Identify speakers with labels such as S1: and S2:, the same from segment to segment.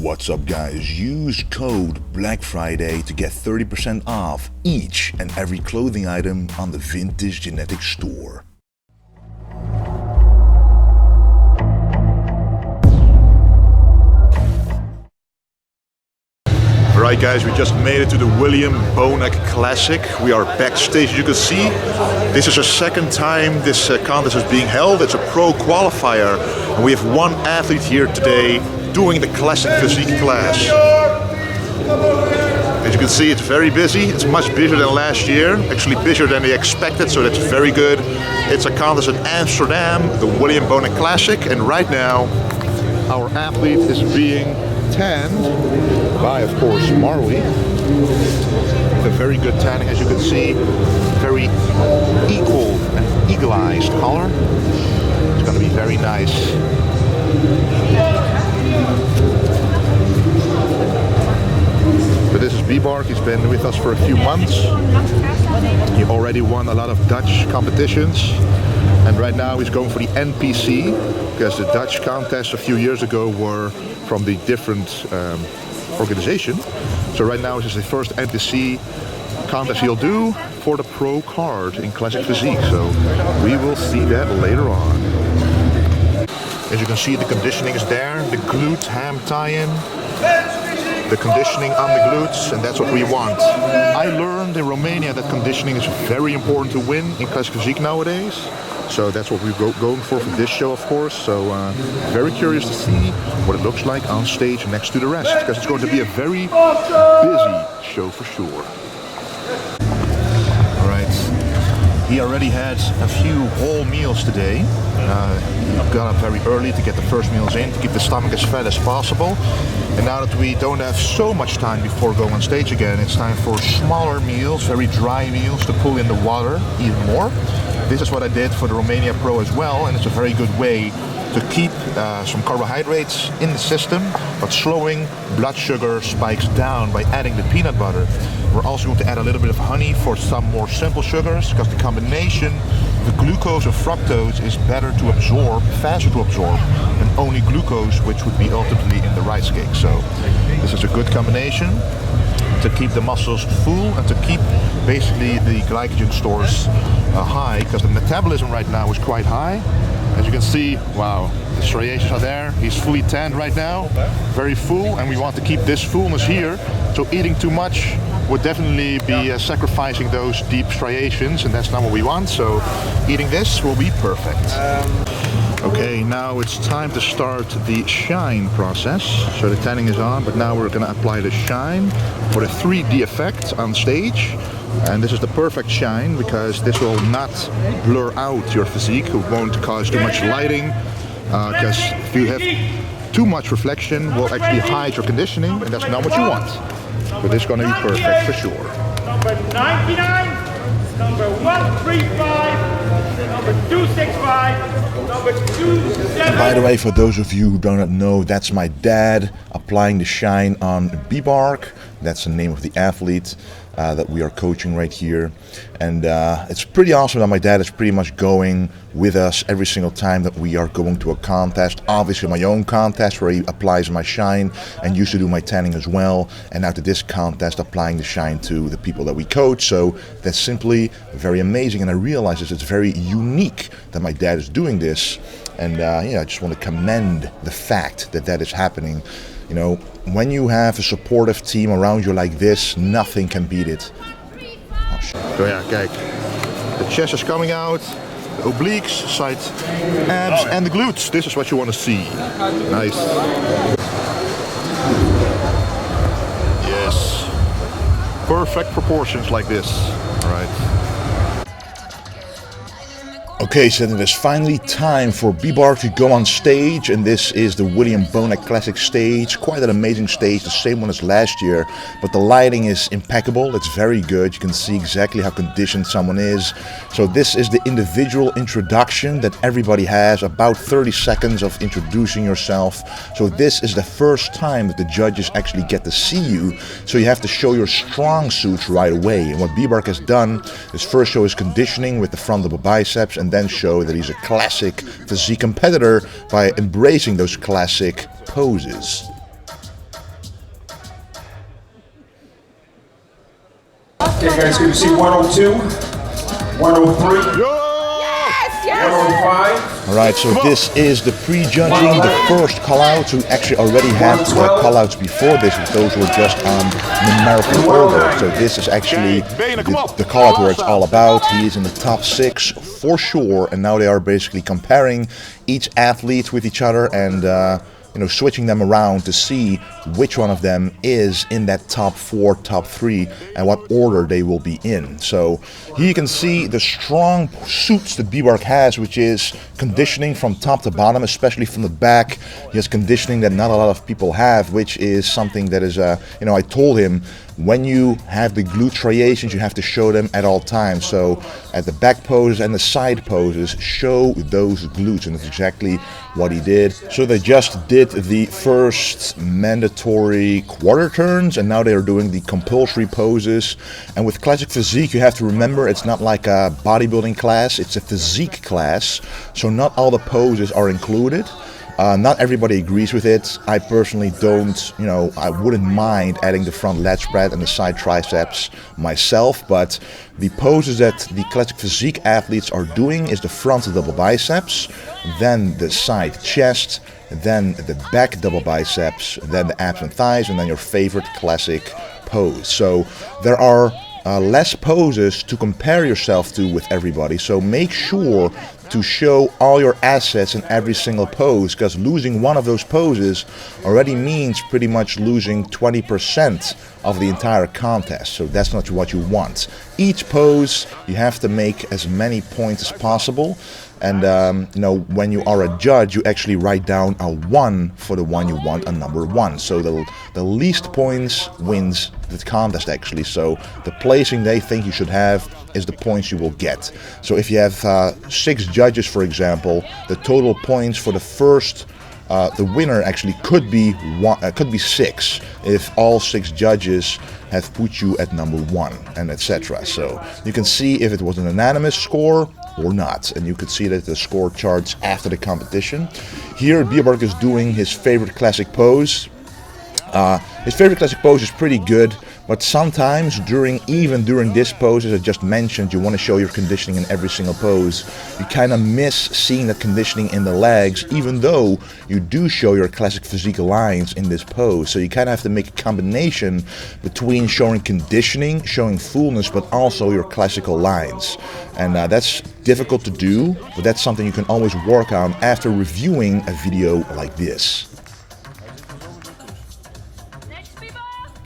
S1: What's up guys, use code Black Friday to get 30% off each and every clothing item on the Vintage Genetics store. Alright guys, we just made it to the William Bonac Classic. We are backstage, as you can see. This is our second time this contest is being held. It's a pro qualifier. And we have one athlete here today doing the classic physique class. As you can see, it's very busy. It's much busier than last year. Actually busier than we expected, so that's very good. It's a contest in Amsterdam, the William Bonac Classic. And right now, our athlete is being tanned by, of course, Marley. A very good tanning, as you can see. Very equal and eagle-eyed color. It's going to be very nice. So this is Bibark. He's been with us for a few months. He already won a lot of Dutch competitions. And right now he's going for the NPC, because the Dutch contests a few years ago were from the different organization. So right now this is the first NPC contest he'll do for the pro card in classic physique. So we will see that later on. As you can see, the conditioning is there, the glute ham tie-in, the conditioning on the glutes, and that's what we want. I learned in Romania that conditioning is very important to win in classic physique nowadays. So that's what we're going for this show, of course. So very curious to see what it looks like on stage next to the rest, because it's going to be a very busy show for sure. All right, he already had a few whole meals today. He got up very early to get the first meals in, to keep the stomach as fat as possible. And now that we don't have so much time before going on stage again, it's time for smaller meals, very dry meals, to pull in the water even more. This is what I did for the Romania Pro as well, and it's a very good way to keep some carbohydrates in the system, but slowing blood sugar spikes down by adding the peanut butter. We're also going to add a little bit of honey for some more simple sugars, because the combination of the glucose and fructose is better to absorb, faster to absorb, than only glucose, which would be ultimately in the rice cake. So this is a good combination to keep the muscles full and to keep basically the glycogen stores high, because the metabolism right now is quite high. As you can see, wow, the striations are there. He's fully tanned right now, very full, and we want to keep this fullness here. So eating too much would definitely be sacrificing those deep striations, and that's not what we want. So eating this will be perfect. Okay, now it's time to start the shine process. So the tanning is on, but now we're going to apply the shine for the 3D effect on stage. And this is the perfect shine, because this will not blur out your physique. It won't cause too much lighting, because if you have too much reflection, will actually hide your conditioning, and that's not what you want. So this is going to be perfect for sure.
S2: Number 99, number 135, number 265, number 27.
S1: By the way, for those of you who do not know, that's my dad applying the shine on Bibark. That's the name of the athlete that we are coaching right here. And it's pretty awesome that my dad is pretty much going with us every single time that we are going to a contest. Obviously my own contest where he applies my shine, and used to do my tanning as well. And now to this contest, applying the shine to the people that we coach. So that's simply very amazing. And I realize it's very unique that my dad is doing this. And yeah, I just want to commend the fact that that is happening. You know, when you have a supportive team around you like this, nothing can beat it. Oh, so yeah, kijk. The chest is coming out, the obliques, side abs, and the glutes. This is what you want to see. Nice. Yes. Perfect proportions like this. All right. Okay, so it is finally time for Bibark to go on stage, and this is the William Bonac Classic stage. Quite an amazing stage, the same one as last year, but the lighting is impeccable. It's very good. You can see exactly how conditioned someone is. So this is the individual introduction that everybody has, about 30 seconds of introducing yourself. So this is the first time that the judges actually get to see you, so you have to show your strong suits right away. And what Bibark has done is first show his conditioning with the front upper biceps, and then show that he's a classic physique competitor by embracing those classic poses.
S3: Okay, guys, good to see 102, 103,
S4: Yes!
S3: 105.
S1: All right, so this is the pre-judging, the first call-outs. We actually already had call-outs before this, but those were just on numerical order. So this is actually the call-out where it's all about. He is in the top 6 for sure, and now they are basically comparing each athlete with each other and switching them around to see which one of them is in that top 4, top 3, and what order they will be in. So here you can see the strong suits that Bibark has, which is conditioning from top to bottom, especially from the back. He has conditioning that not a lot of people have, which is something that is, I told him, when you have the glute striations, you have to show them at all times. So at the back poses and the side poses, show those glutes, and that's exactly what he did. So they just did the first mandatory quarter turns, and now they are doing the compulsory poses. And with classic physique, you have to remember it's not like a bodybuilding class, it's a physique class. So not all the poses are included. Not everybody agrees with it. I personally don't, I wouldn't mind adding the front lat spread and the side triceps myself, but the poses that the classic physique athletes are doing is the front double biceps, then the side chest, then the back double biceps, then the abs and thighs, and then your favorite classic pose. So there are less poses to compare yourself to with everybody, so make sure to show all your assets in every single pose, because losing one of those poses already means pretty much losing 20% of the entire contest, so that's not what you want. Each pose you have to make as many points as possible, and when you are a judge, you actually write down a 1 for the one you want, a number 1. So the least points wins the contest actually. So the placing they think you should have is the points you will get. So if you have 6 judges, for example, the total points for the first, the winner actually could be 6 if all 6 judges have put you at number 1, and etc. So you can see if it was an unanimous score or not, and you could see that the score charts after the competition. Here Bibark is doing his favorite classic pose. His favorite classic pose is pretty good, but sometimes even during this pose, as I just mentioned, you want to show your conditioning in every single pose. You kind of miss seeing that conditioning in the legs, even though you do show your classic physique lines in this pose. So you kind of have to make a combination between showing conditioning, showing fullness, but also your classical lines. And that's difficult to do, but that's something you can always work on after reviewing a video like this.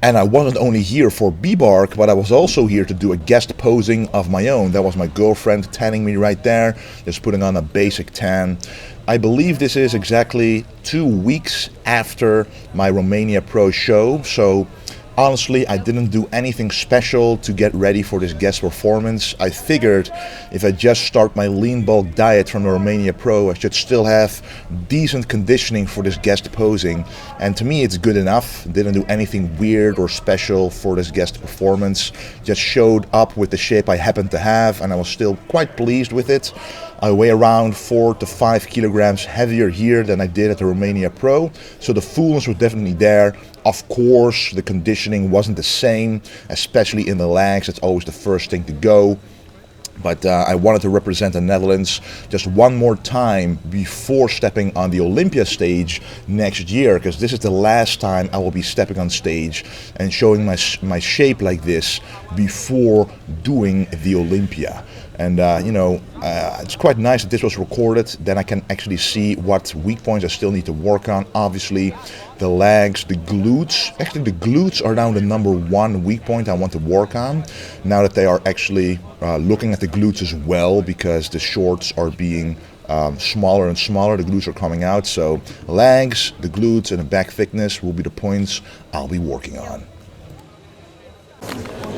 S1: And I wasn't only here for Bibark, but I was also here to do a guest posing of my own. That was my girlfriend tanning me right there, just putting on a basic tan. I believe this is exactly 2 weeks after my Romania Pro show, so honestly, I didn't do anything special to get ready for this guest performance. I figured if I just start my lean bulk diet from the Romania Pro, I should still have decent conditioning for this guest posing. And to me, it's good enough. Didn't do anything weird or special for this guest performance. Just showed up with the shape I happened to have, and I was still quite pleased with it. I weigh around 4 to 5 kilograms heavier here than I did at the Romania Pro, so the fullness was definitely there. Of course, the conditioning wasn't the same, especially in the legs. That's always the first thing to go. But I wanted to represent the Netherlands just one more time before stepping on the Olympia stage next year, because this is the last time I will be stepping on stage and showing my shape like this before doing the Olympia. And it's quite nice that this was recorded. Then I can actually see what weak points I still need to work on. Obviously, the legs, the glutes. Actually, the glutes are now the number 1 weak point I want to work on. Now that they are actually looking at the glutes as well, because the shorts are being smaller and smaller, the glutes are coming out. So legs, the glutes, and the back thickness will be the points I'll be working on.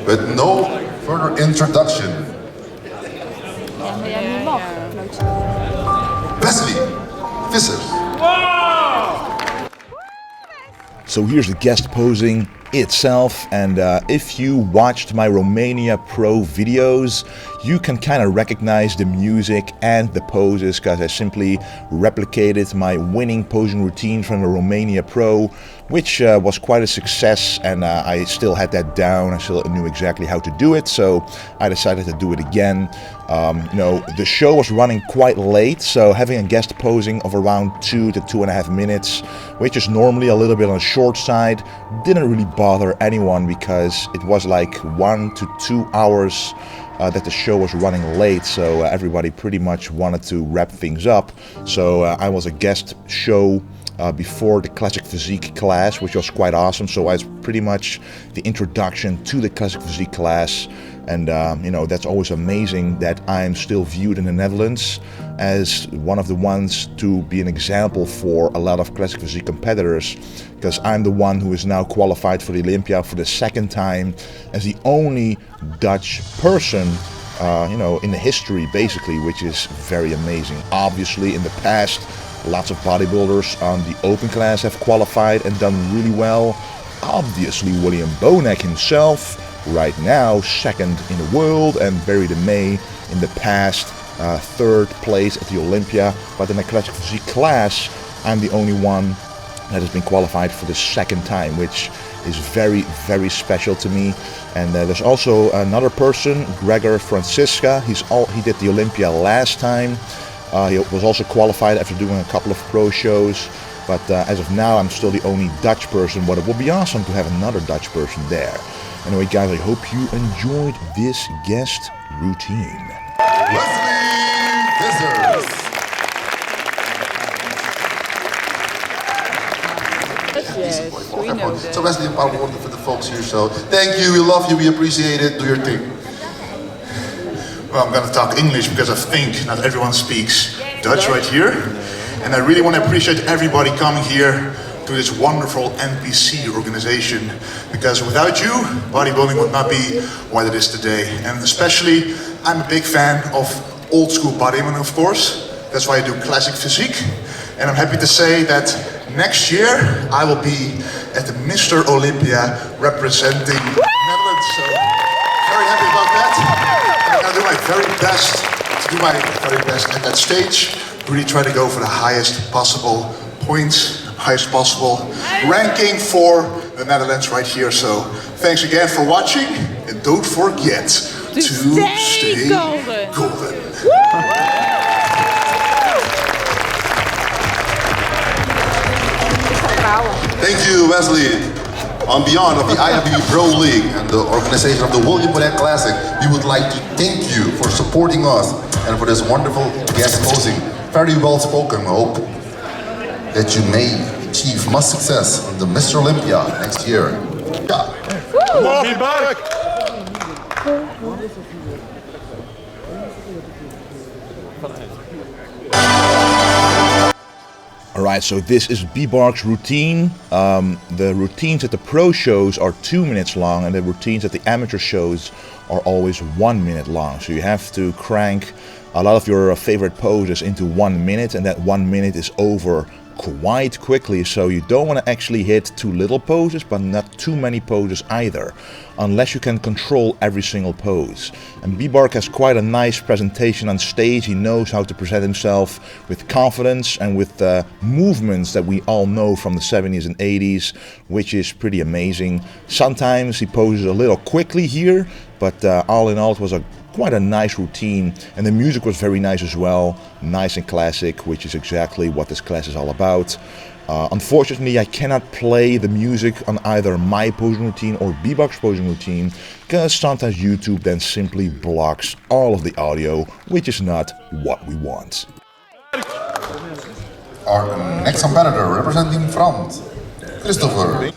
S5: With no further introduction, Wesley, Vissers.
S1: So here's the guest posing itself. And if you watched my Romania Pro videos, you can kind of recognize the music and the poses, because I simply replicated my winning posing routine from the Romania Pro, which was quite a success, and I still had that down. I still knew exactly how to do it, so I decided to do it again. The show was running quite late, so having a guest posing of around 2 to 2.5 minutes, which is normally a little bit on the short side, didn't really bother anyone, because it was like 1 to 2 hours that the show was running late, so everybody pretty much wanted to wrap things up. So I was a guest show before the Classic Physique class, which was quite awesome. So I was pretty much the introduction to the Classic Physique class. And that's always amazing that I'm still viewed in the Netherlands as one of the ones to be an example for a lot of Classic Physique competitors, because I'm the one who is now qualified for the Olympia for the second time as the only Dutch person in the history, basically, which is very amazing. Obviously, in the past, lots of bodybuilders on the open class have qualified and done really well. Obviously, William Bonac himself, right now second in the world, and Barry DeMay in the past third place at the Olympia. But in the Classic Physique class, I'm the only one that has been qualified for the second time, which is very, very special to me. And there's also another person, Gregor Francisca. He did the Olympia last time. He was also qualified after doing a couple of pro shows. But as of now, I'm still the only Dutch person, but it would be awesome to have another Dutch person there. Anyway, guys, I hope you enjoyed this guest routine.
S5: Wesley Vissers.
S4: Yes, we know that.
S5: So Wesley, a paar woorden for the folks here. So thank you, we love you, we appreciate it. Do your thing.
S6: Well, I'm going to talk English because I think not everyone speaks Dutch right here. And I really want to appreciate everybody coming here to this wonderful NPC organization, because without you, bodybuilding would not be what it is today. And especially, I'm a big fan of old school bodybuilding, of course. That's why I do Classic Physique. And I'm happy to say that next year, I will be at the Mr. Olympia representing Netherlands. So, very happy about that. And I'm going to do my very best at that stage. Really try to go for the highest possible points, highest possible ranking for the Netherlands right here. So thanks again for watching, and don't forget to stay golden.
S5: Thank you, Wesley. On behalf of the IWB Pro League and the organization of the William Bonac Classic, we would like to thank you for supporting us and for this wonderful guest posing. Very well spoken. I hope that you may achieve much success in the Mr. Olympia next year. Yeah.
S1: Come on, Bibark! Alright, so this is Bibark's routine. The routines at the pro shows are 2 minutes long, and the routines at the amateur shows are always 1 minute long. So you have to crank a lot of your favorite poses into 1 minute, and that 1 minute is over quite quickly. So you don't want to actually hit too little poses, but not too many poses either, unless you can control every single pose. And Bibark has quite a nice presentation on stage. He knows how to present himself with confidence and with movements that we all know from the 70s and 80s, which is pretty amazing. Sometimes he poses a little quickly here, but all in all, it was quite a nice routine, and the music was very nice as well, nice and classic, which is exactly what this class is all about. Unfortunately, I cannot play the music on either my posing routine or Bibark's posing routine, because sometimes YouTube then simply blocks all of the audio, which is not what we want.
S5: Our next competitor representing France, Christopher.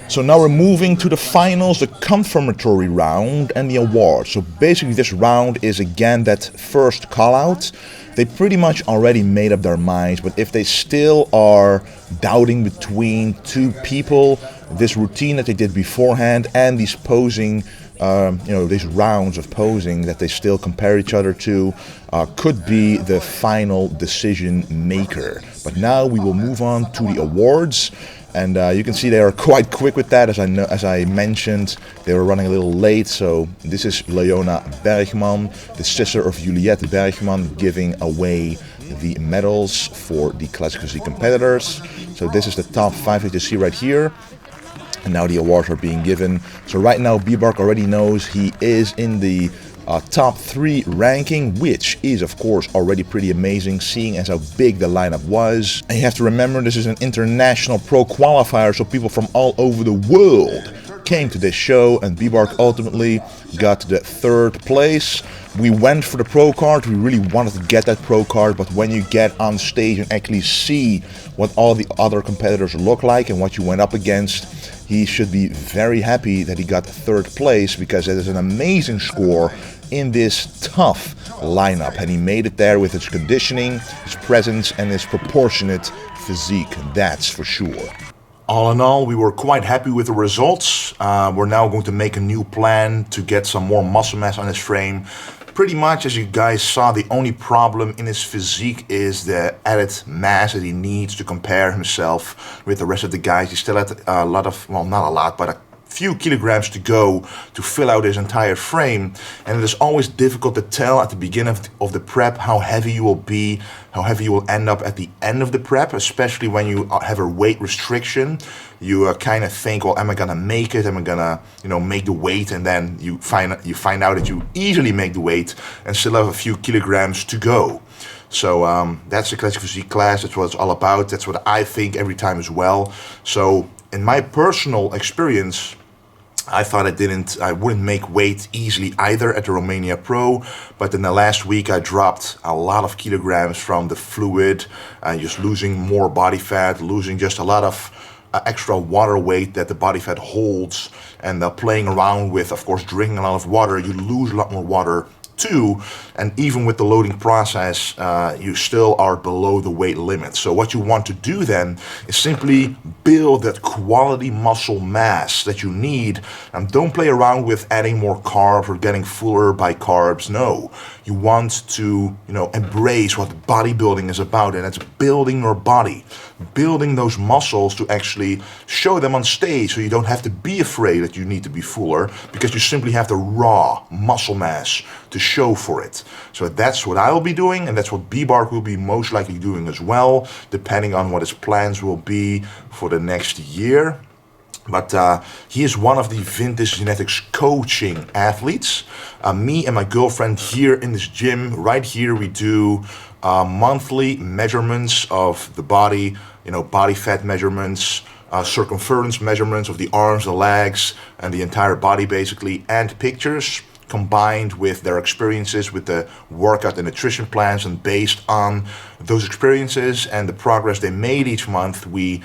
S1: So now we're moving to the finals, the confirmatory round and the award. So basically this round is again that first call out. They pretty much already made up their minds, but if they still are doubting between two people, this routine that they did beforehand and these posing, these rounds of posing that they still compare each other to, could be the final decision maker. But now we will move on to the awards. And you can see they are quite quick with that. As I mentioned, they were running a little late. So this is Leona Bergman, the sister of Juliette Bergman, giving away the medals for the classic physique competitors. So this is the top 5 that you see right here. And now the awards are being given. So right now Bibark already knows he is in the top 3 ranking, which is of course already pretty amazing, seeing as how big the lineup was. And you have to remember, this is an international pro qualifier, so people from all over the world came to this show, and Bibark ultimately got the 3rd place. We went for the pro card, we really wanted to get that pro card, but when you get on stage and actually see what all the other competitors look like and what you went up against, he should be very happy that he got the 3rd place, because it is an amazing score in this tough lineup, and he made it there with his conditioning, his presence, and his proportionate physique, that's for sure. All in all, we were quite happy with the results. We're now going to make a new plan to get some more muscle mass on his frame. Pretty much, as you guys saw, the only problem in his physique is the added mass that he needs to compare himself with the rest of the guys. He still had a lot of, well, not a lot, but a few kilograms to go to fill out his entire frame, and it is always difficult to tell at the beginning of the prep how heavy you will be, how heavy you will end up at the end of the prep, especially when you have a weight restriction. You kind of think, well, am I gonna make it? Am I gonna, make the weight? And then you find out that you easily make the weight and still have a few kilograms to go. So that's the classic physique class. That's what it's all about. That's what I think every time as well. So in my personal experience, I thought I wouldn't make weight easily either at the Romania Pro, but in the last week I dropped a lot of kilograms from the fluid, just losing more body fat, losing just a lot of extra water weight that the body fat holds, and playing around with, of course, drinking a lot of water, you lose a lot more water too, and even with the loading process, you still are below the weight limit. So what you want to do then is simply build that quality muscle mass that you need, and don't play around with adding more carbs or getting fuller by carbs. No, you want to, embrace what bodybuilding is about, and it's building your body, building those muscles to actually show them on stage, so you don't have to be afraid that you need to be fuller, because you simply have the raw muscle mass to show for it. So that's what I will be doing, and that's what Bibark will be most likely doing as well, depending on what his plans will be for the next year. But he is one of the Vintage Genetics coaching athletes. Me and my girlfriend here in this gym, right here, we do monthly measurements of the body, body fat measurements, circumference measurements of the arms, the legs, and the entire body basically, and pictures combined with their experiences with the workout and nutrition plans, and based on those experiences and the progress they made each month, we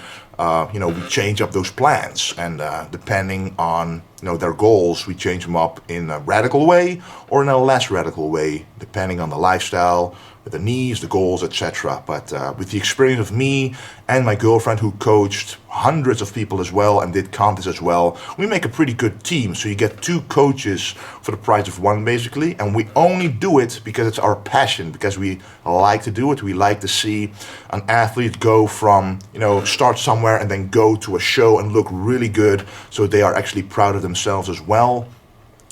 S1: change up those plans, and depending on their goals, we change them up in a radical way or in a less radical way, depending on the lifestyle, the needs, the goals, etc. But with the experience of me and my girlfriend, who coached hundreds of people as well and did contests as well, we make a pretty good team. So you get 2 coaches for the price of 1 basically, and we only do it because it's our passion, because we like to do it. We like to see an athlete go from, start somewhere and then go to a show and look really good, so they are actually proud of themselves as well.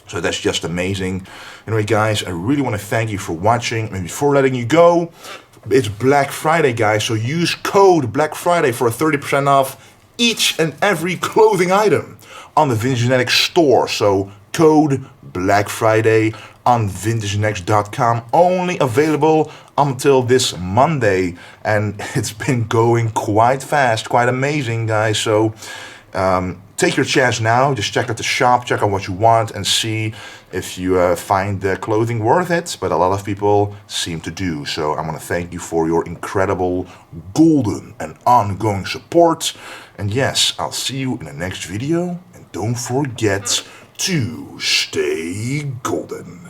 S1: So that's just amazing. Anyway, guys, I really want to thank you for watching. And before letting you go, it's Black Friday, guys. So use code Black Friday for a 30% off each and every clothing item on the Vintage Genetics store. So code Black Friday on vintagegenetics.com. Only available until this Monday. And it's been going quite fast, quite amazing, guys. So take your chance now. Just check out the shop, check out what you want, and see if you find the clothing worth it. But a lot of people seem to do. So I want to thank you for your incredible golden and ongoing support. And yes, I'll see you in the next video. And don't forget to stay golden.